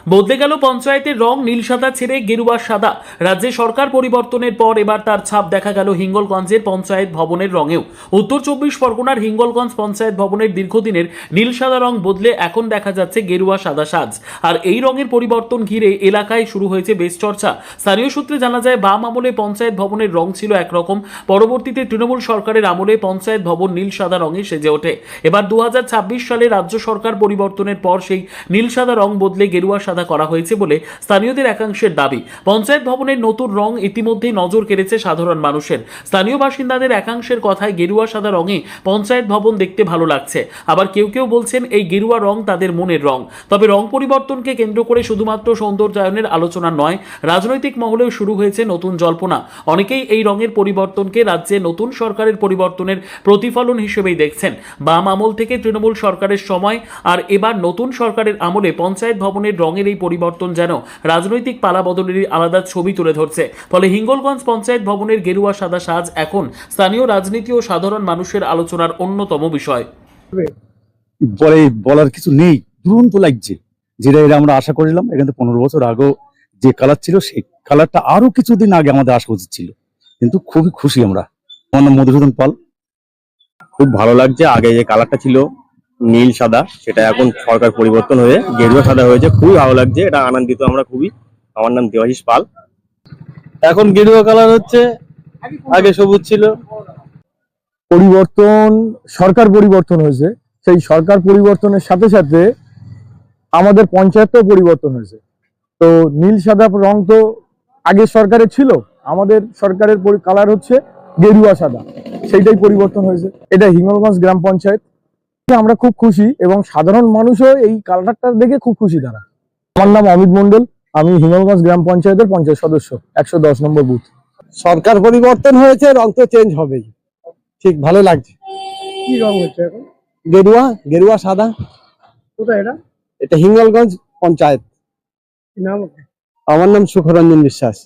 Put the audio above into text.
বদলে গেল পঞ্চায়েতের রং, নীল সাদা ছেড়ে গেরুয়া সাদা। রাজ্যে সরকার পরিবর্তনের পর এবার তার ছাপ দেখা গেল হিঙ্গলগঞ্জের পঞ্চায়েত ভবনের রঙেও। উত্তর 24 পরগনার হিঙ্গলগঞ্জ পঞ্চায়েত ভবনের দীর্ঘদিনের নীল সাদা রং বদলে এখন দেখা যাচ্ছে গেরুয়া সাদা সাজ। আর এই রঙের পরিবর্তন ঘিরে এলাকায় শুরু হয়েছে বেশ চর্চা। স্থানীয় সূত্রে জানা যায়, বাম আমলে পঞ্চায়েত ভবনের রং ছিল একরকম, পরবর্তীতে তৃণমূল সরকারের আমলে পঞ্চায়েত ভবন নীল সাদা রঙে সেজে ওঠে। এবার 2026 সালে রাজ্য সরকার পরিবর্তনের পর সেই নীল সাদা রং বদলে গেরুয়া সাদা করা হয়েছে বলে স্থানীয়দের একাংশের দাবি। পঞ্চায়েত ভবনের নতুন রং ইতিমধ্যেই নজর কেড়েছে সাধারণ মানুষের। স্থানীয় বাসিন্দাদের একাংশের কথায় গেরুয়া সাদা রঙে পঞ্চায়েত ভবন দেখতে ভালো লাগছে। আবার কেউ কেউ বলছেন এই গেরুয়া রং তাদের মনের রং। তবে রং পরিবর্তনকে কেন্দ্র করে শুধুমাত্র সৌন্দর্যায়নের আলোচনা নয়, রাজনৈতিক মহলেও শুরু হয়েছে নতুন জল্পনা। অনেকেই এই রঙের পরিবর্তনকে রাজ্যে নতুন সরকারের পরিবর্তনের প্রতিফলন হিসেবেই দেখছেন। বাম আমল থেকে তৃণমূল সরকারের সময় আর এবার নতুন সরকারের আমলে পঞ্চায়েত ভবনের রঙের এই পরিবর্তন যেন রাজনৈতিক পালাবদলেরই আলাদা ছবি তুলে ধরছে। ফলে হিঙ্গলগঞ্জ পঞ্চায়েত ভবনের গেরুয়া সাদা সাজ এখন স্থানীয় রাজনীতি ও সাধারণ মানুষের আলোচনার অন্যতম বিষয়। বলার কিছু নেই, দুরন্ত লাগছে। যেটা আমরা আশা করিলাম, এখানে 15 বছর আগেও যে কালার ছিল সেই কালারটা আরো কিছুদিন আগে আমাদের আসা উচিত ছিল, কিন্তু খুবই খুশি আমরা। আমার নাম মধুসূদন পাল। খুব ভালো লাগছে। আগে যে কালারটা ছিল নীল সাদা, সেটা এখন সরকার পরিবর্তন হয়ে গেরুয়া সাদা হয়েছে, খুবই ভালো লাগছে। এটা আনন্দিত আমরা খুবই। আমার নাম দেবাশিস পাল। এখন গেরুয়া কালার হচ্ছে, আগে সবুজ ছিল। পরিবর্তন, সরকার পরিবর্তন হয়েছে। সেই সরকার পরিবর্তনের সাথে সাথে আমাদের পঞ্চায়েতও পরিবর্তন হয়েছে। তো নীল সাদা রং তো আগের সরকারের ছিল, আমাদের সরকারের কালার হচ্ছে গেরুয়া সাদা, সেইটাই পরিবর্তন হয়েছে। এটা হিঙ্গলগঞ্জ গ্রাম পঞ্চায়েত। আমরা খুব খুশি এবং সাধারণ মানুষও এই কালারটা দেখে খুব খুশি তারা। আমার নাম অমিত মন্ডল, আমি হিঙ্গলগঞ্জ গ্রাম পঞ্চায়েতের পঞ্চায়েত সদস্য, 110 নম্বর বুথ। সরকার পরিবর্তন হয়েছে, রং তো চেঞ্জ হবেই। ঠিক ভালো লাগছে। কি রং হচ্ছে এখন? গেরুয়া, গেরুয়া সাদা। কোথায় এটা? এটা হিঙ্গলগঞ্জ পঞ্চায়েত। কি নাম? আমার নাম সুখরঞ্জন বিশ্বাস।